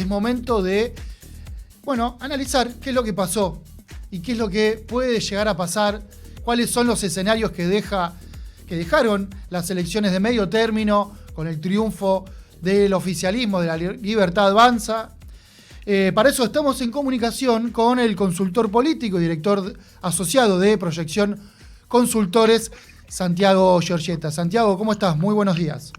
es momento de, bueno, analizar qué es lo que pasó y qué es lo que puede llegar a pasar, cuáles son los escenarios que dejaron las elecciones de medio término con el triunfo del oficialismo, de la Libertad Avanza. Para eso estamos en comunicación con el consultor político y director asociado de Proyección Consultores, Santiago Giorgetta. Santiago, ¿cómo estás? Muy buenos días.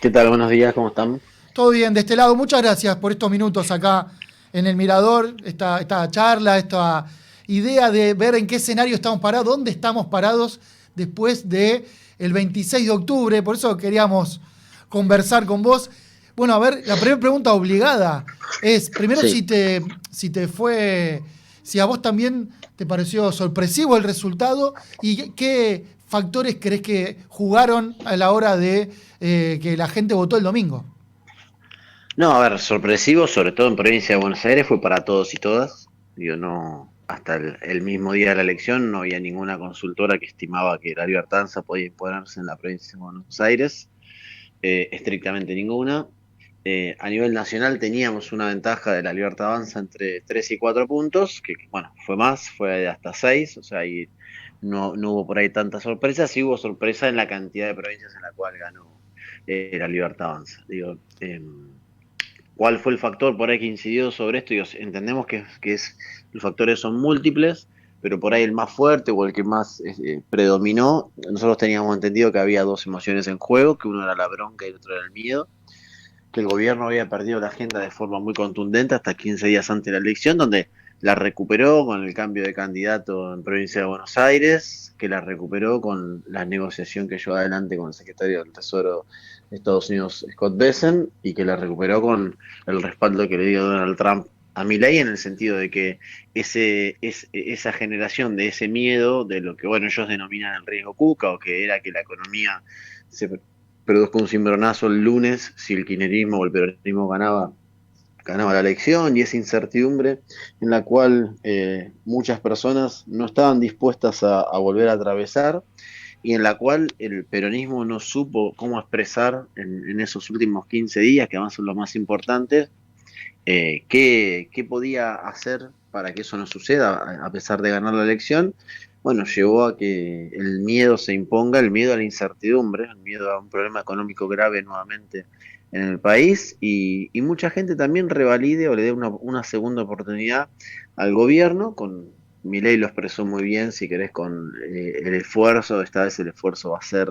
¿Qué tal? Buenos días, ¿cómo están? Todo bien, de este lado. Muchas gracias por estos minutos acá en el Mirador, esta charla, esta idea de ver en qué escenario estamos parados, dónde estamos parados después del 26 de octubre. Por eso queríamos conversar con vos. Bueno, a ver, la primera pregunta obligada es, primero, Sí. si a vos también te pareció sorpresivo el resultado y qué factores crees que jugaron a la hora de que la gente votó el domingo. No, a ver, sorpresivo, sobre todo en provincia de Buenos Aires, fue para todos y todas. Digo, no, hasta el mismo día de la elección no había ninguna consultora que estimaba que la Libertad Avanza podía imponerse en la provincia de Buenos Aires, estrictamente ninguna. A nivel nacional teníamos una ventaja de la Libertad Avanza entre 3 y 4 puntos, que bueno, fue más, fue de hasta 6, o sea, ahí no hubo por ahí tantas sorpresas, sí hubo sorpresa en la cantidad de provincias en la cual ganó la Libertad Avanza. Digo, ¿cuál fue el factor por ahí que incidió sobre esto? Digo, entendemos que los factores son múltiples, pero por ahí el más fuerte o el que más predominó, nosotros teníamos entendido que había dos emociones en juego, que uno era la bronca y el otro era el miedo, que el gobierno había perdido la agenda de forma muy contundente hasta 15 días antes de la elección, donde la recuperó con el cambio de candidato en provincia de Buenos Aires, que la recuperó con la negociación que llevó adelante con el secretario del Tesoro de Estados Unidos, Scott Bessent, y que la recuperó con el respaldo que le dio Donald Trump a Milei, en el sentido de que esa generación de ese miedo, de lo que bueno ellos denominan el riesgo Cuca, o que era que la economía se produzca un cimbronazo el lunes si el kirchnerismo o el peronismo ganaba la elección, y esa incertidumbre en la cual muchas personas no estaban dispuestas a volver a atravesar, y en la cual el peronismo no supo cómo expresar en esos últimos 15 días, que además son los más importantes, qué podía hacer para que eso no suceda a pesar de ganar la elección. Bueno, llevó a que el miedo se imponga, el miedo a la incertidumbre, el miedo a un problema económico grave nuevamente en el país, y mucha gente también revalide o le dé una segunda oportunidad al gobierno. Con Milei lo expresó muy bien, si querés, con el esfuerzo. Esta vez el esfuerzo va a ser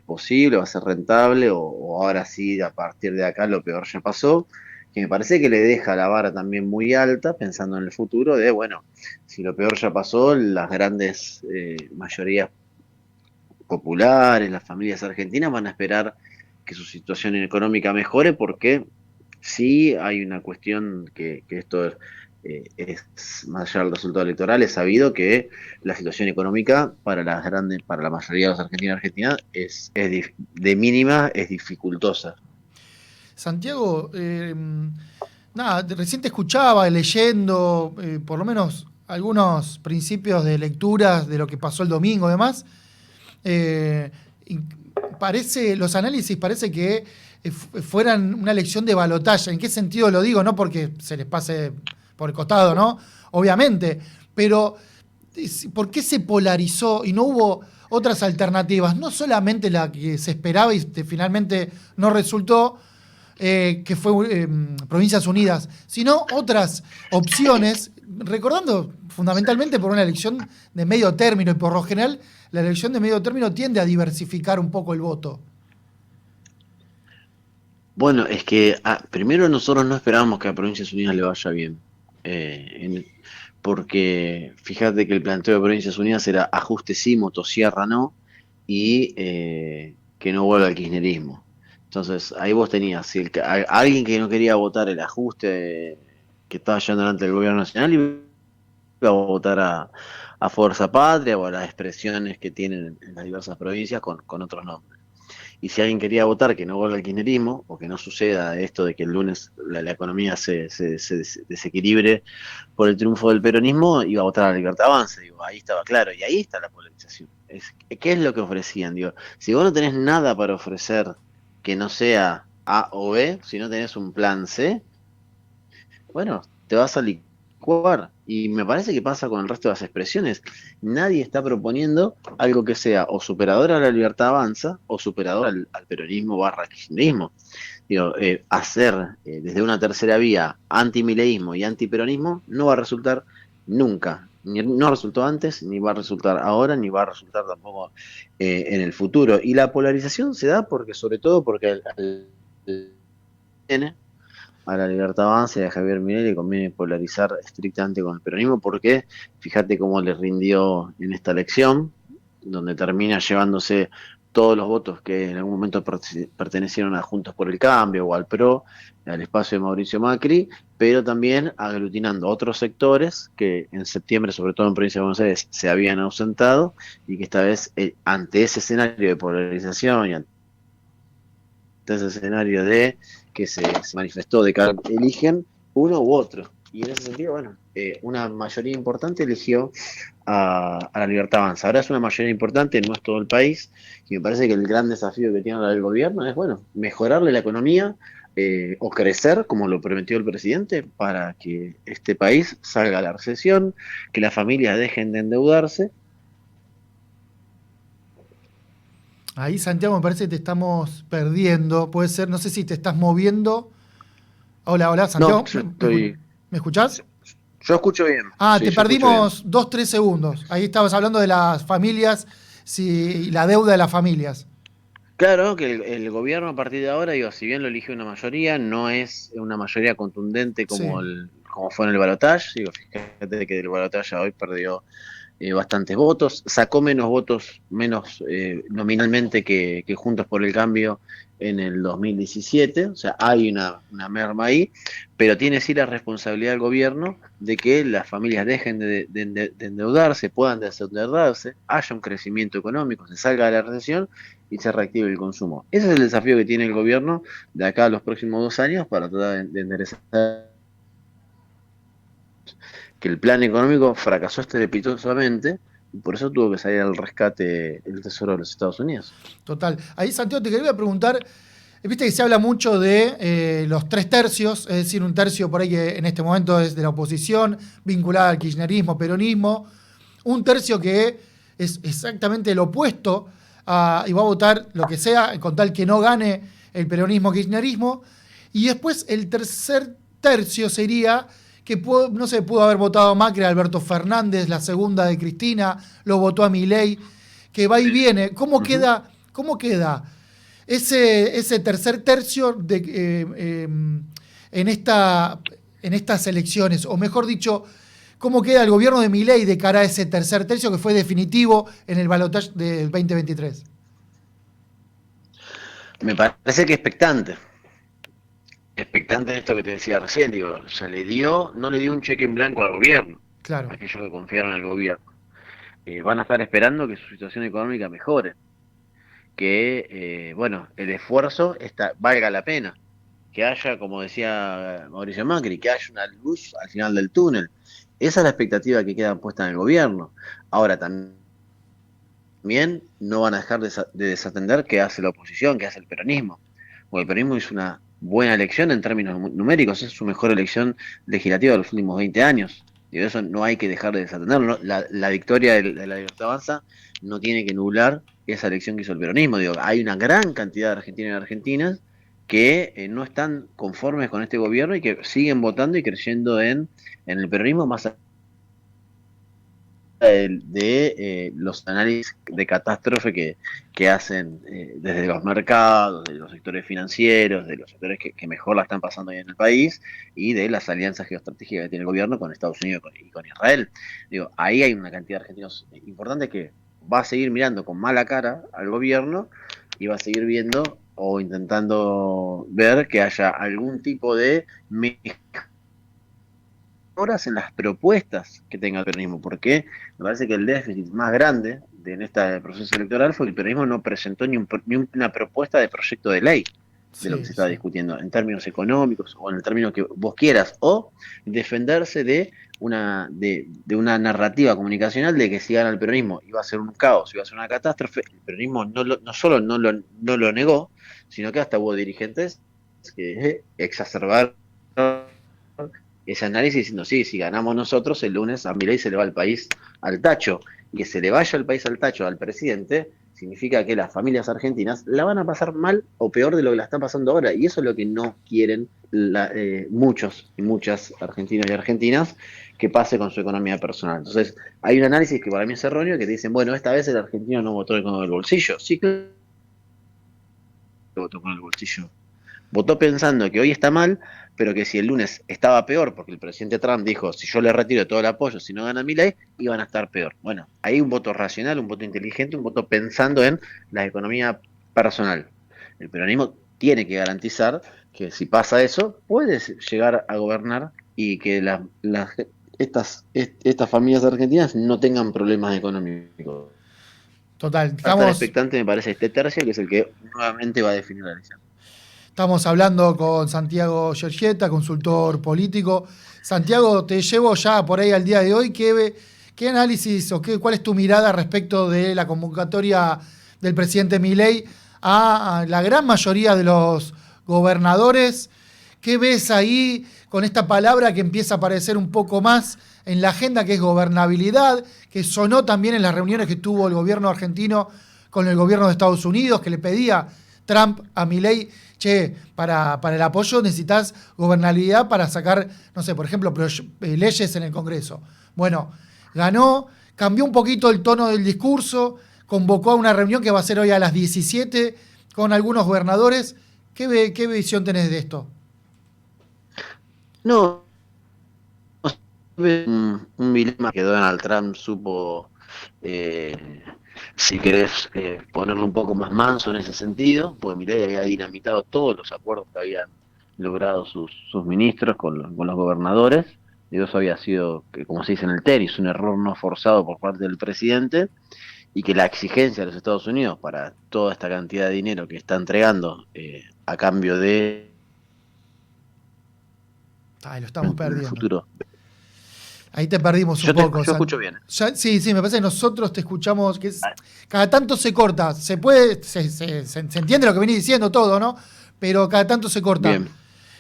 posible, va a ser rentable, o ahora sí, a partir de acá lo peor ya pasó, que me parece que le deja la vara también muy alta, pensando en el futuro, de bueno, si lo peor ya pasó, las grandes mayorías populares, las familias argentinas van a esperar que su situación económica mejore, porque sí hay una cuestión que esto es más allá del resultado electoral, es sabido que la situación económica para la mayoría de los argentinos y argentinas de mínima, es dificultosa. Santiago, nada, recién te escuchaba leyendo por lo menos algunos principios de lecturas de lo que pasó el domingo y demás. Eh, y los análisis parece que fueran una elección de balotaje. ¿En qué sentido lo digo? No porque se les pase por el costado, ¿no? Obviamente. Pero, ¿por qué se polarizó y no hubo otras alternativas? No solamente la que se esperaba y finalmente no resultó, que fue Provincias Unidas, sino otras opciones, recordando fundamentalmente por una elección de medio término, y por lo general la elección de medio término tiende a diversificar un poco el voto. Bueno, es que primero nosotros no esperábamos que a Provincias Unidas le vaya bien. Porque fíjate que el planteo de Provincias Unidas era ajuste sí, motosierra no, y que no vuelva al kirchnerismo. Entonces ahí vos tenías, si alguien que no quería votar el ajuste que estaba llevando adelante el gobierno nacional, iba a votar a Fuerza Patria o a las expresiones que tienen en las diversas provincias con otros nombres. Y si alguien quería votar que no vuelva al kirchnerismo, o que no suceda esto de que el lunes la economía se desequilibre por el triunfo del peronismo, iba a votar a la Libertad Avanza. Digo, ahí estaba claro, y ahí está la polarización. ¿Qué es lo que ofrecían? Digo, si vos no tenés nada para ofrecer que no sea A o B, si no tenés un plan C, bueno, te vas a licuar. Y me parece que pasa con el resto de las expresiones. Nadie está proponiendo algo que sea o superador a la libertad avanza o superador al peronismo barra kirchnerismo. Digo, hacer desde una tercera vía antimileísmo y antiperonismo no va a resultar nunca. No resultó antes, ni va a resultar ahora, ni va a resultar tampoco en el futuro. Y la polarización se da porque, sobre todo, porque a la Libertad Avanza y a Javier Milei le conviene polarizar estrictamente con el peronismo, porque fíjate cómo le rindió en esta elección, donde termina llevándose todos los votos que en algún momento pertenecieron a Juntos por el Cambio o al PRO, al espacio de Mauricio Macri, pero también aglutinando otros sectores que en septiembre, sobre todo en Provincia de Buenos Aires, se habían ausentado y que esta vez, ante ese escenario de polarización y ante ese escenario de que se manifestó de que eligen uno u otro. Y en ese sentido, bueno, una mayoría importante eligió a la Libertad Avanza. Ahora es una mayoría importante, no es todo el país, y me parece que el gran desafío que tiene ahora el gobierno es, bueno, mejorarle la economía o crecer, como lo prometió el presidente, para que este país salga a la recesión, que las familias dejen de endeudarse. Ahí, Santiago, me parece que te estamos perdiendo. Puede ser, no sé si te estás moviendo. Hola, hola, No, Santiago, yo estoy. ¿me escuchás? Yo escucho bien. Ah, Sí, te yo escucho bien. perdimos 2, 3 segundos. Ahí estabas hablando de las familias, y la deuda de las familias. Claro que el gobierno a partir de ahora, digo, si bien lo elige una mayoría, no es una mayoría contundente Sí. como fue en el balotaje. Digo, fíjate que el balotaje hoy perdió bastantes votos, sacó menos votos, menos nominalmente que Juntos por el Cambio en el 2017, o sea, hay una merma ahí, pero tiene sí la responsabilidad del gobierno de que las familias dejen de endeudarse, puedan desendeudarse, haya un crecimiento económico, se salga de la recesión y se reactive el consumo. Ese es el desafío que tiene el gobierno de acá a los próximos 2 años para tratar de enderezar que el plan económico fracasó estrepitosamente y por eso tuvo que salir al rescate el Tesoro de los Estados Unidos. Total. Ahí, Santiago, te quería preguntar, viste que se habla mucho de los 3 tercios, es decir, un tercio por ahí que en este momento es de la oposición, vinculada al kirchnerismo, peronismo, un tercio que es exactamente el opuesto y va a votar lo que sea, con tal que no gane el peronismo-kirchnerismo, y después el tercer tercio sería que no se pudo haber votado a Macri, a Alberto Fernández, la segunda de Cristina, lo votó a Milei, que va y viene. Ujú. Cómo queda ese tercer tercio en estas elecciones? O mejor dicho, ¿cómo queda el gobierno de Milei de cara a ese tercer tercio que fue definitivo en el balotaje del 2023? Me parece que expectante de esto que te decía recién, digo, no le dio un cheque en blanco al gobierno, a Claro. aquellos que confiaron en el gobierno. Van a estar esperando que su situación económica mejore, que, bueno, el esfuerzo valga la pena, que haya, como decía Mauricio Macri, que haya una luz al final del túnel. Esa es la expectativa que queda puesta en el gobierno. Ahora también no van a dejar de desatender qué hace la oposición, qué hace el peronismo. Porque el peronismo hizo una buena elección en términos numéricos, es su mejor elección legislativa de los últimos 20 años. Y eso no hay que dejar de desatenderlo. ¿No? La victoria de la Libertad Avanza no tiene que nublar esa elección que hizo el peronismo. Digo, hay una gran cantidad de argentinos y argentinas que no están conformes con este gobierno y que siguen votando y creyendo en el peronismo más los análisis de catástrofe que hacen desde los mercados, de los sectores financieros, de los sectores que mejor la están pasando hoy en el país y de las alianzas geoestratégicas que tiene el gobierno con Estados Unidos y con Israel. Digo, ahí hay una cantidad de argentinos importante que va a seguir mirando con mala cara al gobierno y va a seguir viendo o intentando ver que haya algún tipo de horas en las propuestas que tenga el peronismo, porque me parece que el déficit más grande en este proceso electoral fue que el peronismo no presentó ni una propuesta de proyecto de ley de lo que Sí, se está sí. discutiendo, en términos económicos o en el término que vos quieras, o defenderse de una narrativa comunicacional de que si gana el peronismo iba a ser un caos, iba a ser una catástrofe. El peronismo no solo no lo negó, sino que hasta hubo dirigentes que exacerbaron ese análisis diciendo, sí, si ganamos nosotros, el lunes a Milei se le va el país al tacho. Y que se le vaya el país al tacho al presidente significa que las familias argentinas la van a pasar mal o peor de lo que la están pasando ahora. Y eso es lo que no quieren muchos y muchas argentinos y argentinas que pase con su economía personal. Entonces, hay un análisis que para mí es erróneo, que te dicen, bueno, esta vez el argentino no votó con el bolsillo. Sí, claro que votó con el bolsillo. Votó pensando que hoy está mal, pero que si el lunes estaba peor, porque el presidente Trump dijo, si yo le retiro todo el apoyo, si no gana Milei, iban a estar peor. Bueno, hay un voto racional, un voto inteligente, un voto pensando en la economía personal. El peronismo tiene que garantizar que si pasa eso, puede llegar a gobernar y que estas familias argentinas no tengan problemas económicos. Total, Va a estar estamos, expectante, me parece, este tercio, que es el que nuevamente va a definir la elección. estamos hablando con Santiago Giorgietta, consultor político. Santiago, te llevo ya por ahí al día de hoy. ¿Qué análisis o cuál es tu mirada respecto de la convocatoria del presidente Milei a la gran mayoría de los gobernadores? ¿Qué ves ahí con esta palabra que empieza a aparecer un poco más en la agenda, que es gobernabilidad, que sonó también en las reuniones que tuvo el gobierno argentino con el gobierno de Estados Unidos, que le pedía Trump a Milei, che, para el apoyo necesitas gobernabilidad para sacar, no sé, por ejemplo, leyes en el Congreso? Bueno, ganó, cambió un poquito el tono del discurso, convocó a una reunión que va a ser hoy a las 17 con algunos gobernadores. ¿Qué visión tenés de esto? No, un dilema que Donald Trump supo, eh, si querés, ponerlo un poco más manso en ese sentido, pues Milei había dinamitado todos los acuerdos que habían logrado sus ministros con los gobernadores, y eso había sido, que, como se dice en el tenis, un error no forzado por parte del presidente, y que la exigencia de los Estados Unidos para toda esta cantidad de dinero que está entregando a cambio de Ay, lo estamos en el perdiendo. futuro. Ahí te perdimos un poco. Yo escucho bien. Sí, sí, me parece que nosotros te escuchamos, cada tanto se corta. Se puede, se entiende lo que venís diciendo todo, ¿no? Pero cada tanto se corta. Bien.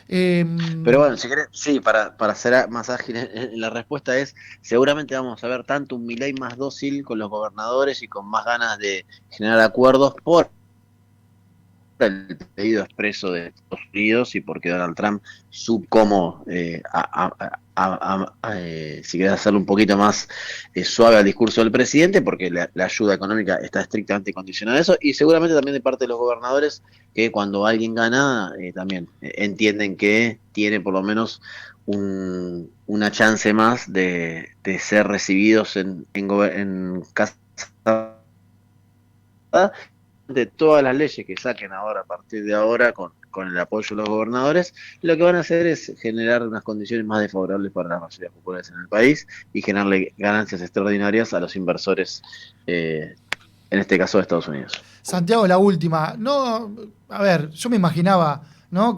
Eh, Pero bueno, si querés, sí, para ser más ágil la respuesta es, seguramente vamos a ver tanto un Milei más dócil con los gobernadores y con más ganas de generar acuerdos por el pedido expreso de Estados Unidos y porque Donald Trump supo cómo, si querés hacerlo un poquito más suave al discurso del presidente, porque la ayuda económica está estrictamente condicionada a eso, y seguramente también de parte de los gobernadores, que cuando alguien gana, también entienden que tiene por lo menos una chance más de ser recibidos en casa de todas las leyes que saquen ahora, a partir de ahora, con el apoyo de los gobernadores, lo que van a hacer es generar unas condiciones más desfavorables para las mayorías populares en el país y generarle ganancias extraordinarias a los inversores, en este caso de Estados Unidos. Santiago, la última. No, a ver, yo me imaginaba, ¿no?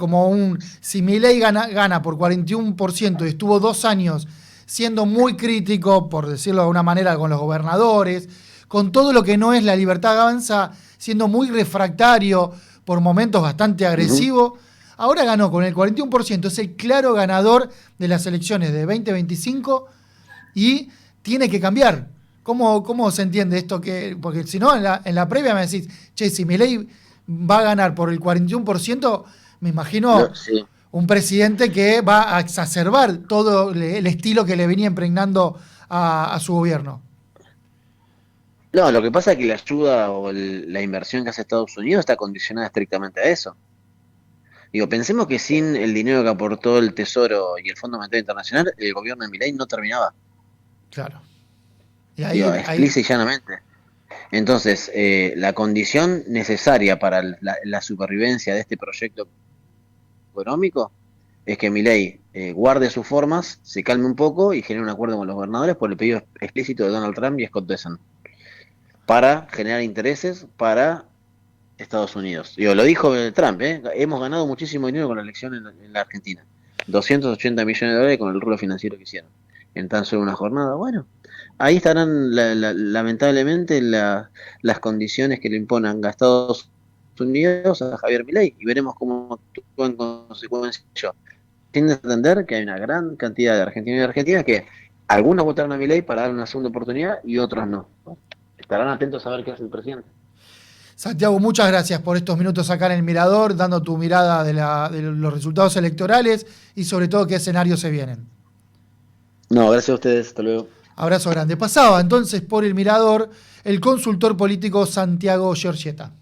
Si Milei gana por 41% y estuvo 2 años siendo muy crítico, por decirlo de alguna manera, con los gobernadores, con todo lo que no es la libertad avanza, siendo muy refractario, por momentos bastante Uh-huh. agresivo. Ahora ganó con el 41%, es el claro ganador de las elecciones de 2025 y tiene que cambiar. ¿Cómo se entiende esto? Porque si no, en la previa me decís, che, si Milei va a ganar por el 41%, me imagino Sí. un presidente que va a exacerbar todo el estilo que le venía impregnando a su gobierno. No, lo que pasa es que la ayuda o la inversión que hace Estados Unidos está condicionada estrictamente a eso. Digo, pensemos que sin el dinero que aportó el Tesoro y el Fondo Monetario Internacional, el gobierno de Milei no terminaba. Claro. Y Digo, ahí explícita y llanamente. Entonces, la condición necesaria para la supervivencia de este proyecto económico es que Milei guarde sus formas, se calme un poco y genere un acuerdo con los gobernadores por el pedido explícito de Donald Trump y Scott Bessent para generar intereses para Estados Unidos. Digo, lo dijo Trump, hemos ganado muchísimo dinero con la elección en la Argentina. 280 millones de dólares con el rubro financiero que hicieron en tan solo una jornada. Bueno, ahí estarán lamentablemente las condiciones que le imponen a Estados Unidos a Javier Milei y veremos cómo actúa en consecuencia ello. Sin entender que hay una gran cantidad de argentinos y argentinas que algunos votaron a Milei para dar una segunda oportunidad y otros no. Estarán atentos a ver qué hace el presidente. Santiago, muchas gracias por estos minutos acá en el Mirador, dando tu mirada de los resultados electorales y sobre todo qué escenarios se vienen. No, gracias a ustedes. Hasta luego. Abrazo grande. Pasaba entonces por el Mirador el consultor político Santiago Giorgietta.